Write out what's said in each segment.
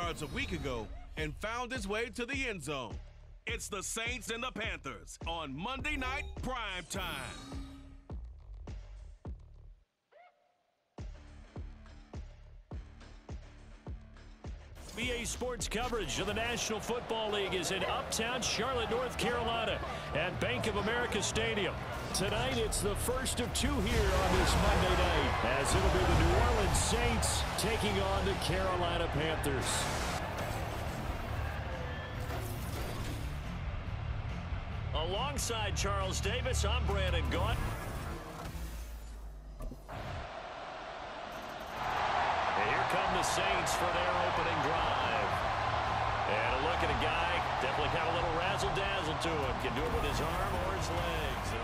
yards a week ago and found his way to the end zone. It's the Saints and the Panthers on Monday Night Prime Time. BA Sports coverage of the National Football League is in uptown Charlotte, North Carolina at Bank of America Stadium. Tonight, it's the first of two here on this Monday night, as it'll be the New Orleans Saints taking on the Carolina Panthers. Alongside Charles Davis, I'm Brandon Gaunt. Here come the Saints for their opening drive. And a look at a guy, definitely got a little razzle-dazzle to him. Can do it with his arm or his legs.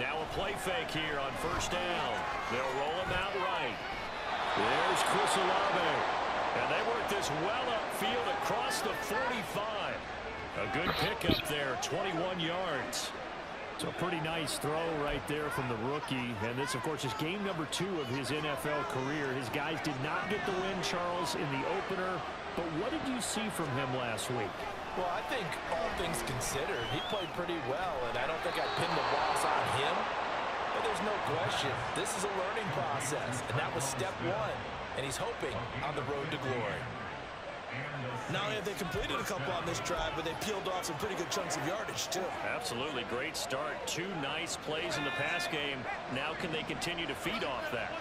Now a play fake here on first down. They'll roll him out right. There's Chris Olave. And they work this well upfield across the 45. A good pickup there, 21 yards. So a pretty nice throw right there from the rookie. And this, of course, is game number 2 of his NFL career. His guys did not get the win, Charles, in the opener. But what did you see from him last week? Well, I think all things considered, he played pretty well, and I don't think I pinned the loss on him. But there's no question, this is a learning process, and that was step 1, and he's hoping on the road to glory. Not only have they completed a couple on this drive, but they peeled off some pretty good chunks of yardage, too. Absolutely. Great start. 2 nice plays in the pass game. Now can they continue to feed off that?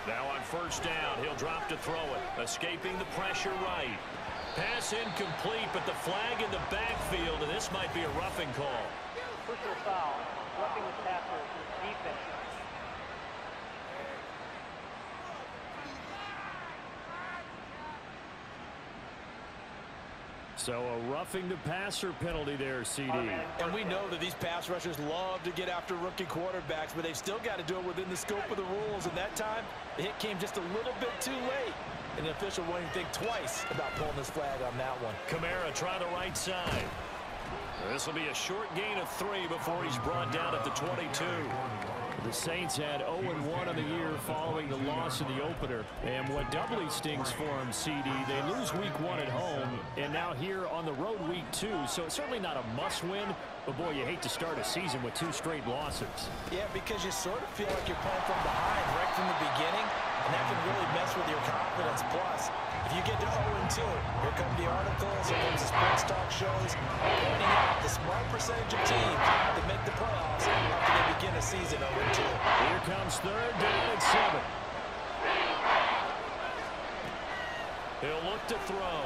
Now on first down, he'll drop to throw it. Escaping the pressure right. Pass incomplete, but the flag in the backfield, and this might be a roughing call. Personal foul, roughing the passer, defense. So a roughing the passer penalty there, CD. And we know that these pass rushers love to get after rookie quarterbacks, but they've still got to do it within the scope of the rules. And that time, the hit came just a little bit too late. And the official won't even think twice about pulling this flag on that one. Kamara try the right side. This will be a short gain of 3 before he's brought down at the 22. The Saints had 0-1 on the year following the loss in the opener. And what doubly stings for them, CD, they lose week 1 at home, and now here on the road week 2. So it's certainly not a must-win, but boy, you hate to start a season with 2 straight losses. Yeah, because you sort of feel like you're playing from behind right from the beginning, and that can really mess with your confidence. Plus, if you get to 0-2, here come the articles, here comes the sports talk shows, pointing out the small percentage of teams that make the playoffs after they begin a season 0-2. Here comes third down and 7. He'll look to throw.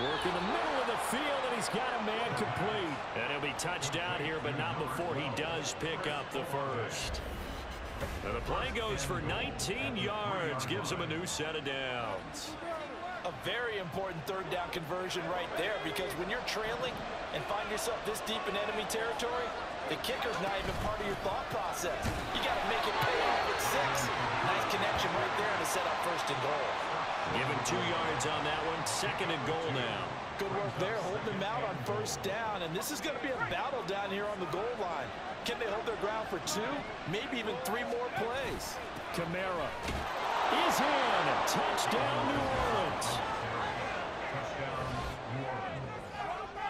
Work in the middle of the field, and he's got a man complete. And he'll be touched down here, but not before he does pick up the first. And the play goes for 19 yards, gives him a new set of downs. A very important third down conversion right there, because when you're trailing and find yourself this deep in enemy territory, the kicker's not even part of your thought process. You got to make it pay off at 6. Nice connection right there to set up first and goal. Given 2 yards on that one, second and goal now. Good work there, holding them out on first down, and this is going to be a battle down here on the goal line. Can they hold their ground for 2, maybe even 3 more plays? Kamara is in. Touchdown, New Orleans.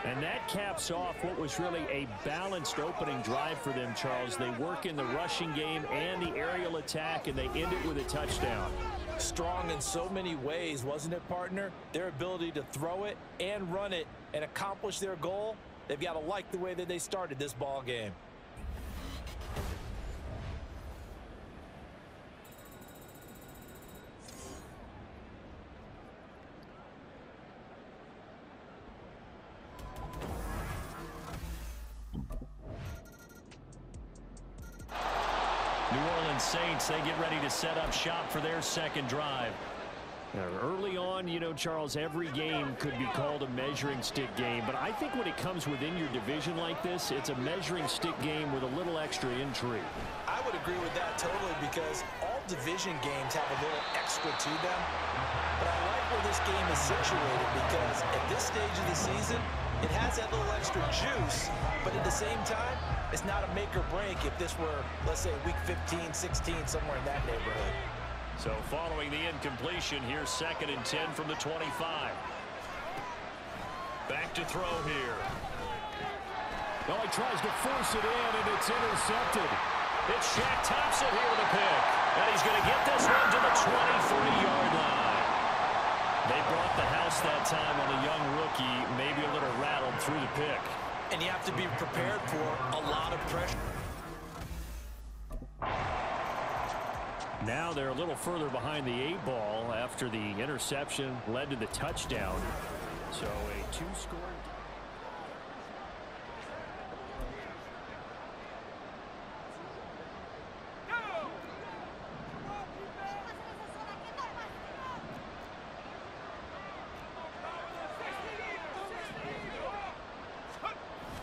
And that caps off what was really a balanced opening drive for them, Charles. They work in the rushing game and the aerial attack, and they end it with a touchdown. Strong in so many ways, wasn't it, partner? Their ability to throw it and run it and accomplish their goal, they've got to like the way that they started this ball game. New Orleans Saints, they get ready to set up shop for their second drive. Early on, you know, Charles, every game could be called a measuring stick game, but I think when it comes within your division like this, it's a measuring stick game with a little extra intrigue. I would agree with that totally, because all division games have a little extra to them. But I like where this game is situated, because at this stage of the season, it has that little extra juice, but at the same time, it's not a make or break if this were, let's say, week 15, 16, somewhere in that neighborhood. So following the incompletion, here's 2nd and 10 from the 25. Back to throw here. Well, he tries to force it in, and it's intercepted. It's Shaq Thompson here with a pick. And he's going to get this one to the 23-yard line. They brought the house that time on a young rookie, maybe a little rattled through the pick. And you have to be prepared for a lot of pressure. Now they're a little further behind the 8-ball after the interception led to the touchdown. So a 2-score.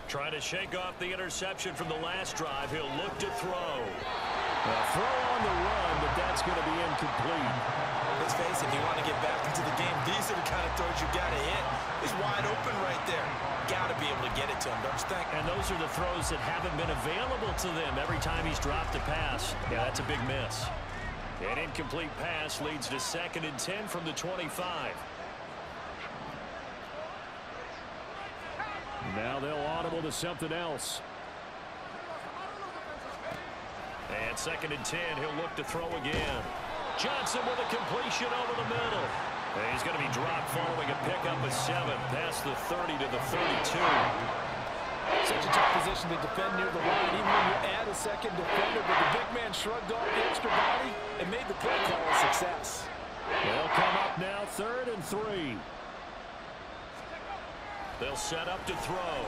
Trying to shake off the interception from the last drive. He'll look to throw. A throw on the run, but that's going to be incomplete. Let's face it, if you want to get back into the game, these are the kind of throws you got to hit. He's wide open right there. Got to be able to get it to him, don't you think? And those are the throws that haven't been available to them every time he's dropped a pass. Yeah, that's a big miss. An incomplete pass leads to 2nd and 10 from the 25. Now they'll audible to something else. And 2nd and 10, he'll look to throw again. Johnson with a completion over the middle. And he's going to be dropped following a pickup of 7 past the 30 to the 32. Such a tough position to defend near the line, even when you add a second defender, but the big man shrugged off the extra body and made the play call a success. They'll come up now 3rd and 3. They'll set up to throw.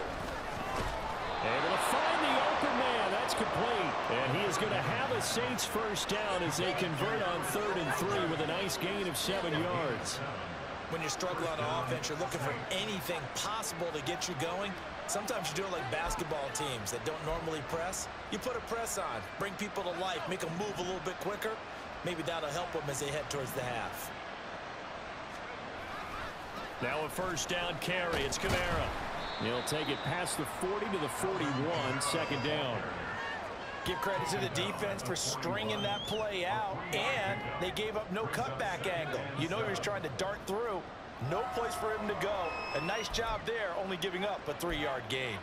Able to find the open man. That's complete. And he is going to have a Saints first down as they convert on 3rd and 3 with a nice gain of 7 yards. When you struggle on offense, you're looking for anything possible to get you going. Sometimes you do it like basketball teams that don't normally press. You put a press on, bring people to life, make them move a little bit quicker. Maybe that'll help them as they head towards the half. Now a first down carry. It's Kamara. He'll take it past the 40 to the 41, 2nd down. Give credit to the defense for stringing that play out, and they gave up no cutback angle. You know he was trying to dart through. No place for him to go. A nice job there, only giving up a 3-yard gain.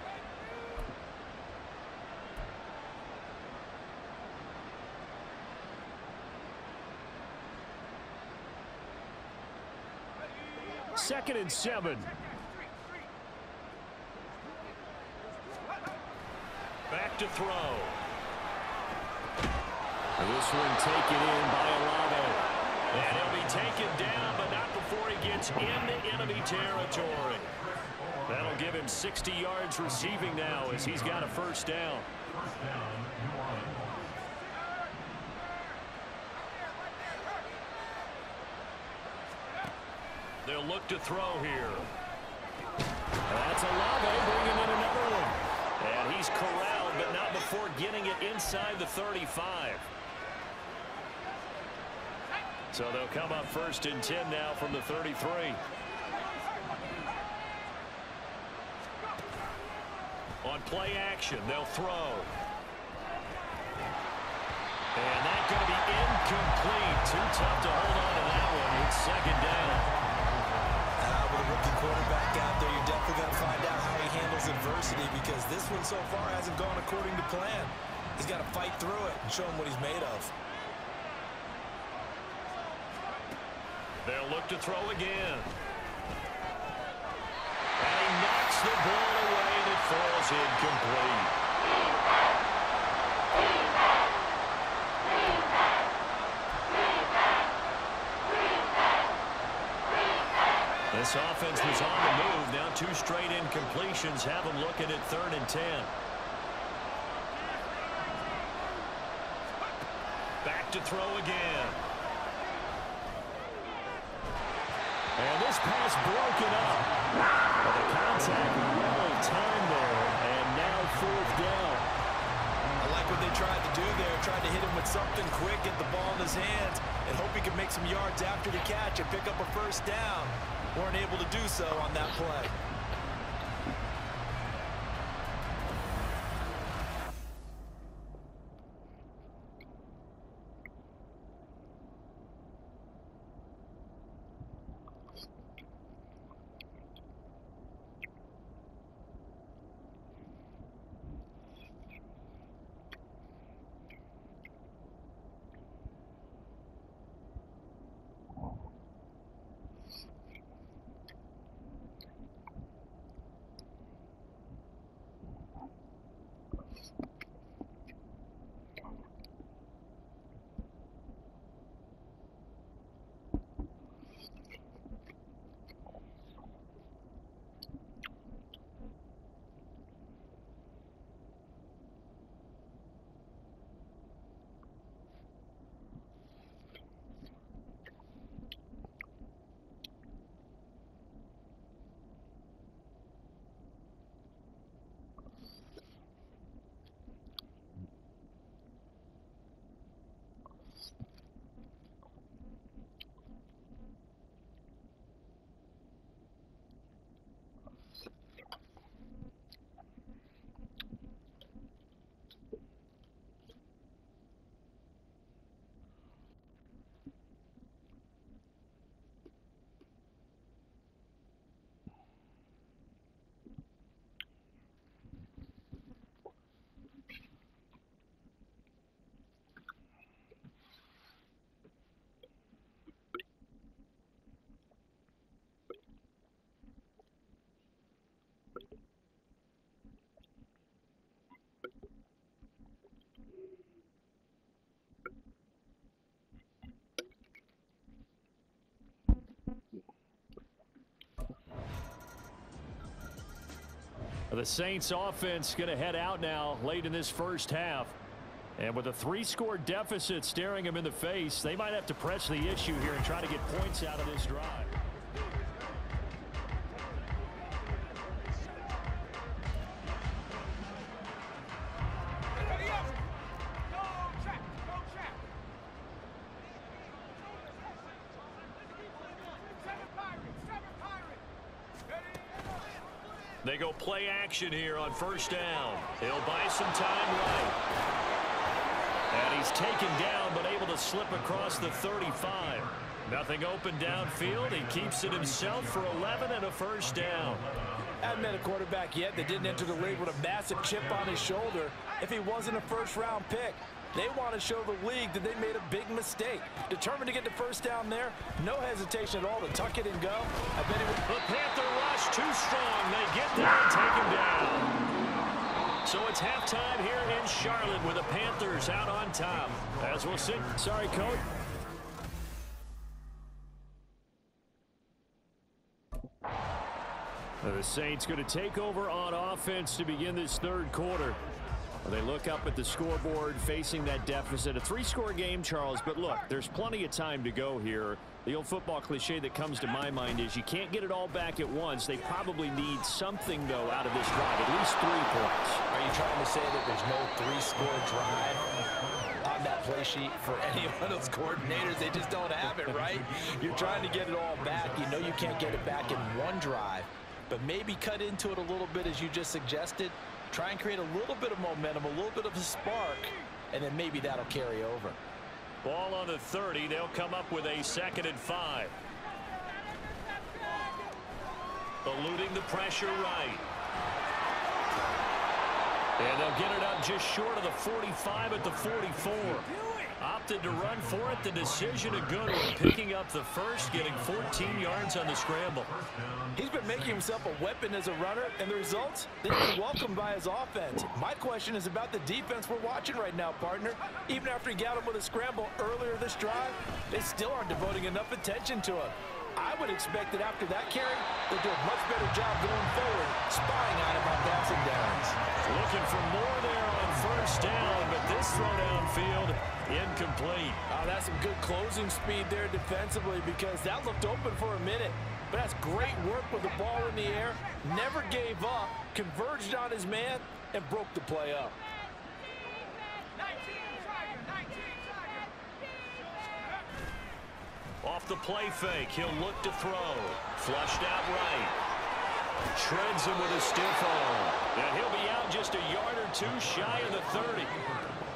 Second and 7. Back to throw. This one taken in by Olave. And he'll be taken down, but not before he gets into enemy territory. That'll give him 60 yards receiving now as he's got a first down. They'll look to throw here. That's Olave bringing in another one. And he's corralled, but not before getting it inside the 35. So they'll come up 1st and 10 now from the 33. On play action, they'll throw. And that's going to be incomplete. Too tough to hold on to that one. It's 2nd down. With a rookie quarterback out there, you're definitely going to find out how he handles adversity, because this one so far hasn't gone according to plan. He's got to fight through it and show him what he's made of. They'll look to throw again. And he knocks the ball away, and it falls incomplete. This offense was on the move. Now 2 straight incompletions have them looking at 3rd and 10. to throw again. And this pass broken up. But the contact well timed there, and now 4th down. I like what they tried to do there, tried to hit him with something quick, get the ball in his hands, and hope he could make some yards after the catch and pick up a 1st down. Weren't able to do so on that play. The Saints offense going to head out now late in this 1st half. And with a 3-score deficit staring them in the face, they might have to press the issue here and try to get points out of this drive. They go play action here on 1st down. He'll buy some time right. And he's taken down but able to slip across the 35. Nothing open downfield. He keeps it himself for 11 and a 1st down. Hadn't met a quarterback yet that didn't enter the league with a massive chip on his shoulder if he wasn't a 1st-round pick. They want to show the league that they made a big mistake. Determined to get the 1st down there. No hesitation at all to tuck it and go. I bet he would. The Panther rush too strong. They get there and take him down. So it's halftime here in Charlotte with the Panthers out on top. As we'll see. Sorry, coach. The Saints going to take over on offense to begin this 3rd quarter. They look up at the scoreboard facing that deficit. A 3-score game, Charles, but look, there's plenty of time to go here. The old football cliche that comes to my mind is you can't get it all back at once. They probably need something, though, out of this drive, at least 3 points. Are you trying to say that there's no 3-score drive on that play sheet for any of those coordinators? They just don't have it, right? You're trying to get it all back. You know you can't get it back in one drive, but maybe cut into it a little bit as you just suggested. Try and create a little bit of momentum, a little bit of a spark, and then maybe that'll carry over. Ball on the 30. They'll come up with a 2nd and 5. Eluding the pressure right. And they'll get it up just short of the 45 at the 44. Opted to run for it. The decision a good one. Picking up the 1st, getting 14 yards on the scramble. He's been making himself a weapon as a runner, and the results, they've been welcomed by his offense. My question is about the defense we're watching right now, partner. Even after he got him with a scramble earlier this drive, they still aren't devoting enough attention to him. I would expect that after that carry, they'll do a much better job going forward, spying on him on passing downs. Looking for more there on first down, but this throw downfield incomplete. Oh, that's some good closing speed there defensively because that looked open for a minute. But that's great work with the ball in the air. Never gave up, converged on his man, and broke the play up. Off the play fake, he'll look to throw. Flushed out right. Treads him with a stiff arm. And he'll be out just a yard or two shy of the 30.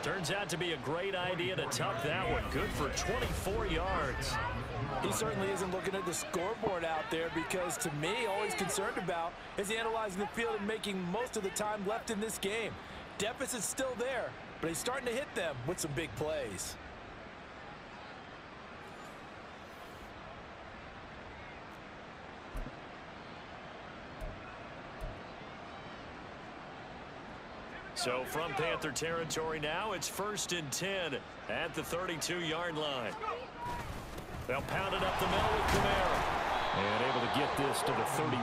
Turns out to be a great idea to tuck that one. Good for 24 yards. He certainly isn't looking at the scoreboard out there because, to me, all he's concerned about is analyzing the field and making most of the time left in this game. Deficit's still there, but he's starting to hit them with some big plays. So from Panther territory now, it's 1st and 10 at the 32-yard line. They'll pound it up the middle with Kamara. And able to get this to the 31.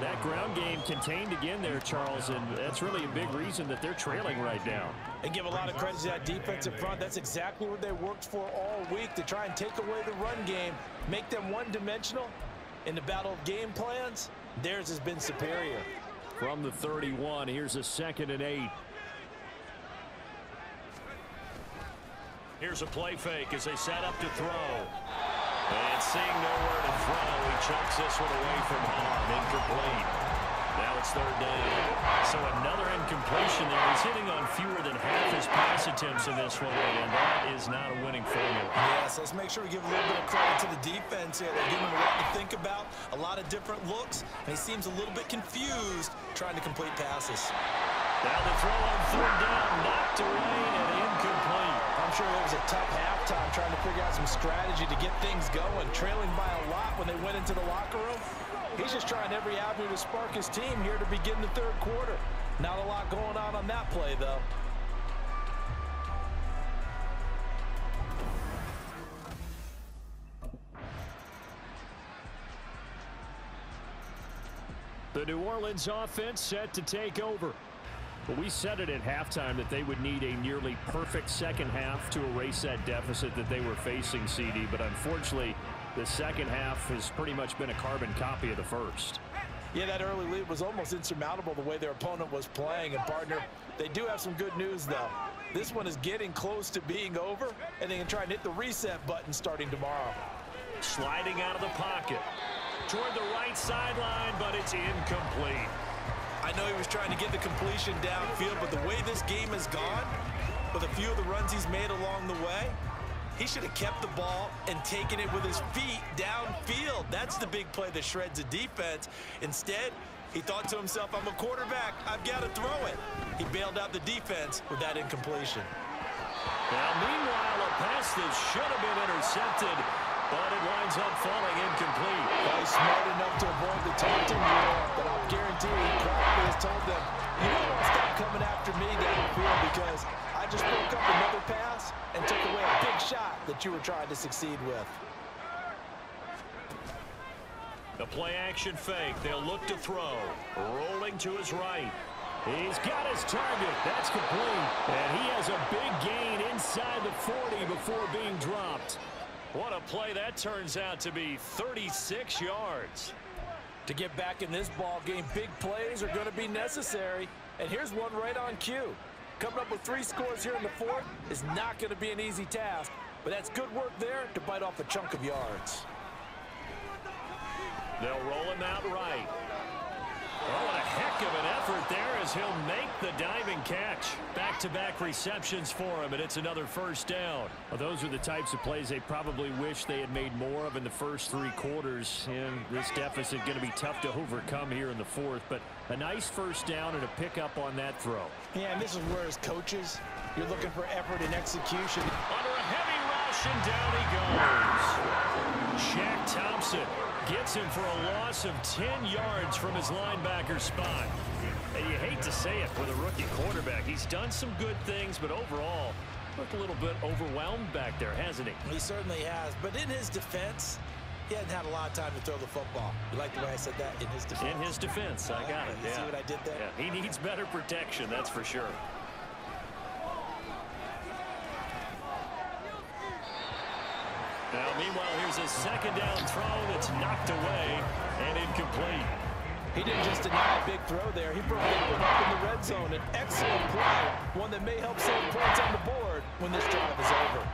That ground game contained again there, Charles, and that's really a big reason that they're trailing right now. And give a lot of credit to that defensive front. That's exactly what they worked for all week, to try and take away the run game, make them one-dimensional. In the battle of game plans, theirs has been superior. From the 31, here's a 2nd and 8. Here's a play fake as they set up to throw. And seeing nowhere to throw, he chucks this one away from harm. Incomplete. Now it's 3rd down. So another incompletion there. He's hitting on fewer than half his pass attempts in this one, and that is not a winning formula. Yes, let's make sure we give a little bit of credit to the defense here. They're giving him a lot to think about, a lot of different looks, and he seems a little bit confused trying to complete passes. Now the throw on 3rd down, knocked away and incomplete. I'm sure it was a tough halftime trying to figure out some strategy to get things going, trailing by a lot when they went into the locker room. He's just trying every avenue to spark his team here to begin the 3rd quarter. Not a lot going on that play, though. The New Orleans offense set to take over. But we said it at halftime that they would need a nearly perfect second half to erase that deficit that they were facing, CD. But unfortunately, the second half has pretty much been a carbon copy of the first. Yeah, that early lead was almost insurmountable the way their opponent was playing. And, partner, they do have some good news, though. This one is getting close to being over, and they can try and hit the reset button starting tomorrow. Sliding out of the pocket. Toward the right sideline, but it's incomplete. I know he was trying to get the completion downfield, but the way this game has gone, with a few of the runs he's made along the way, he should have kept the ball and taken it with his feet downfield. That's the big play that shreds a defense. Instead, he thought to himself, I'm a quarterback, I've got to throw it. He bailed out the defense with that incompletion. Now, meanwhile, a pass that should have been intercepted, but it winds up falling incomplete. Well, he's smart enough to avoid the taunting rule, but I'll guarantee he probably has told them, you don't want to stop coming after me downfield because I just broke up another pass and took away a big shot that you were trying to succeed with. The play action fake. They'll look to throw. Rolling to his right. He's got his target. That's complete. And he has a big gain inside the 40 before being dropped. What a play that turns out to be. 36 yards. To get back in this ball game, big plays are going to be necessary. And here's one right on cue. Coming up with 3 scores here in the 4th is not going to be an easy task. But that's good work there to bite off a chunk of yards. They'll roll him out right. Oh, what a heck of an effort there as he'll make the diving catch. Back-to-back receptions for him, and it's another first down. Well, those are the types of plays they probably wish they had made more of in the first 3 quarters. And this deficit going to be tough to overcome here in the 4th. But a nice first down and a pickup on that throw. Yeah, and this is where as coaches, you're looking for effort and execution. Under a heavy rush, and down he goes. Shaq Thompson gets him for a loss of 10 yards from his linebacker spot. And you hate to say it with a rookie quarterback. He's done some good things, but overall, looked a little bit overwhelmed back there, hasn't he? He certainly has. But in his defense, he hadn't had a lot of time to throw the football. You like the way I said that? In his defense? In his defense, I got it. You see what I did there? Yeah, he needs better protection, that's for sure. Now, meanwhile, here's a second down throw that's knocked away and incomplete. He didn't just deny a big throw there. He broke that one up in the red zone. An excellent play, one that may help save points on the board when this drive is over.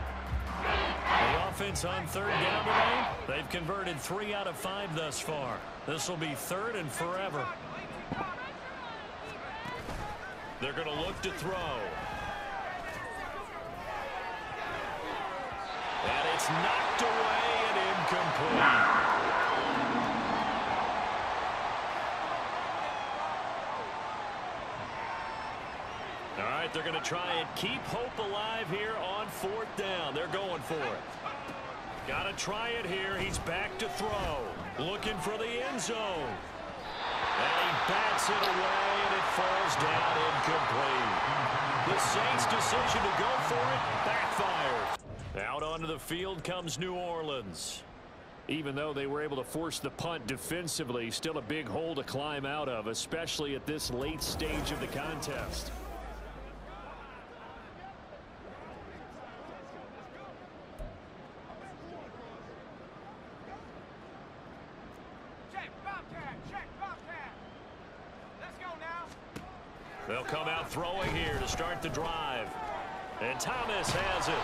The offense on third down today, they've converted 3 out of 5 thus far. This will be third and forever. They're going to look to throw. And it's knocked away and incomplete. All right, they're going to try and keep hope alive here on fourth down. They're going for it. Got to try it here. He's back to throw. Looking for the end zone. And he bats it away, and it falls down incomplete. The Saints' decision to go for it backfires. Out onto the field comes New Orleans. Even though they were able to force the punt defensively, still a big hole to climb out of, especially at this late stage of the contest. They'll come out throwing here to start the drive. And Thomas has it.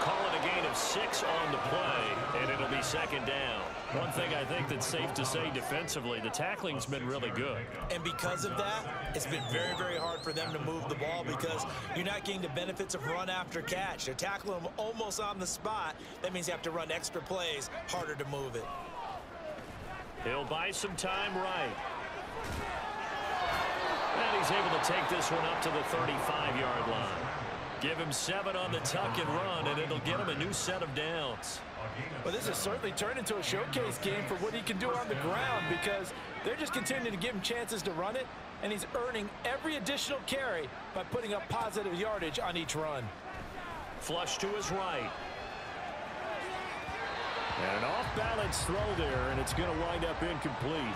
Call it a gain of 6 on the play, and it'll be second down. One thing I think that's safe to say defensively, the tackling's been really good. And because of that, it's been very, very hard for them to move the ball because you're not getting the benefits of run after catch. They're tackling them almost on the spot. That means you have to run extra plays, harder to move it. He'll buy some time right. And he's able to take this one up to the 35-yard line. Give him 7 on the tuck and run, and it'll get him a new set of downs. Well, this has certainly turned into a showcase game for what he can do on the ground because they're just continuing to give him chances to run it, and he's earning every additional carry by putting up positive yardage on each run. Flush to his right. And an off-balance throw there, and it's going to wind up incomplete.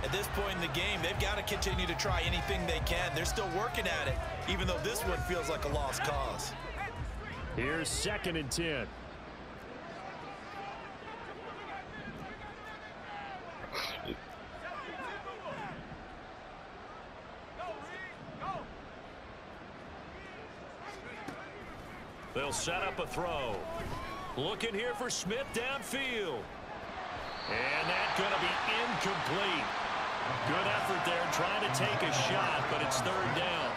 At this point in the game, they've got to continue to try anything they can. They're still working at it, even though this one feels like a lost cause. Here's 2nd and 10. They'll set up a throw. Looking here for Smith downfield. And that's going to be incomplete. Good effort there trying to take a shot, but it's third down.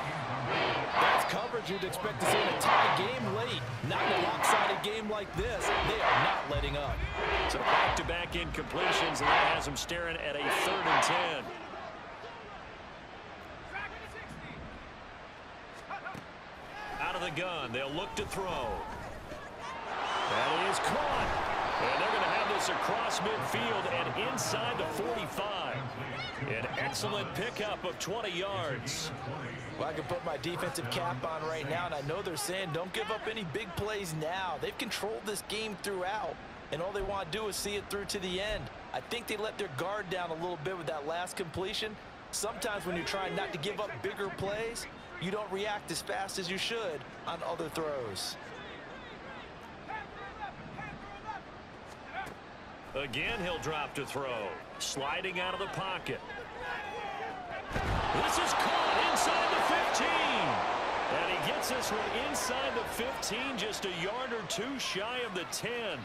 That's coverage you'd expect to see in a tie game late. Not in a lopsided game like this. They are not letting up. So back-to-back incompletions, and that has them staring at a 3rd and 10. Out of the gun, they'll look to throw. That is caught. And they're going to have this across midfield and inside the 45. An excellent pickup of 20 yards. Well, I can put my defensive cap on right now, and I know they're saying don't give up any big plays now. They've controlled this game throughout, and all they want to do is see it through to the end. I think they let their guard down a little bit with that last completion. Sometimes when you're trying not to give up bigger plays, you don't react as fast as you should on other throws. Again, he'll drop to throw. Sliding out of the pocket. This is caught inside the 15. And he gets this one inside the 15, just a yard or 2 shy of the 10.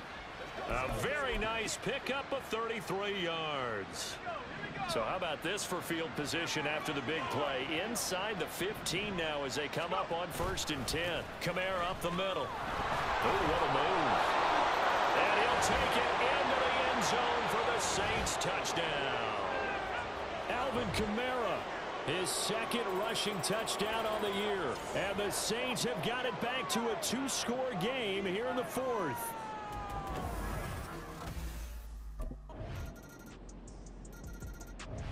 A very nice pickup of 33 yards. So how about this for field position after the big play? Inside the 15 now as they come up on 1st and 10. Kamara up the middle. Oh, what a move. And he'll take it into the end zone for the Saints touchdown. Alvin Kamara, his 2nd rushing touchdown on the year. And the Saints have got it back to a 2-score game here in the 4th.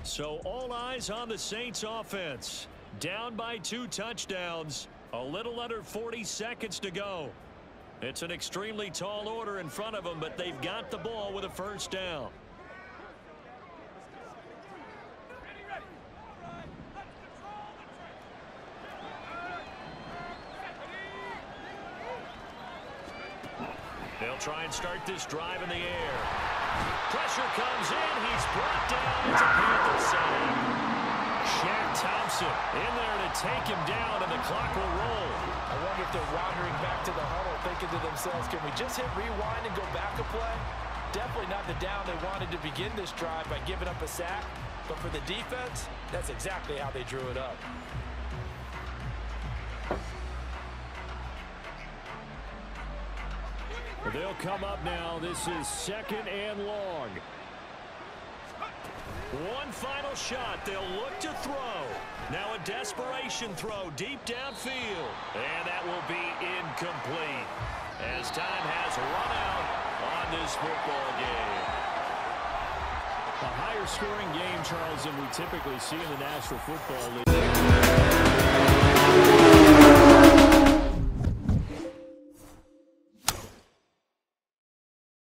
So all eyes on the Saints offense. Down by 2 touchdowns. A little under 40 seconds to go. It's an extremely tall order in front of them, but they've got the ball with a first down. They'll try and start this drive in the air. Pressure comes in. He's brought down. It's a Panthers sack. Shaq Thompson in there to take him down, and the clock will roll. I wonder if they're wandering back to the huddle thinking to themselves, can we just hit rewind and go back a play? Definitely not the down they wanted to begin this drive by giving up a sack. But for the defense, that's exactly how they drew it up. They'll come up now. This is 2nd and long. One final shot. They'll look to throw. Now a desperation throw deep downfield. And that will be incomplete as time has run out on this football game. A higher scoring game, Charles, than we typically see in the National Football League.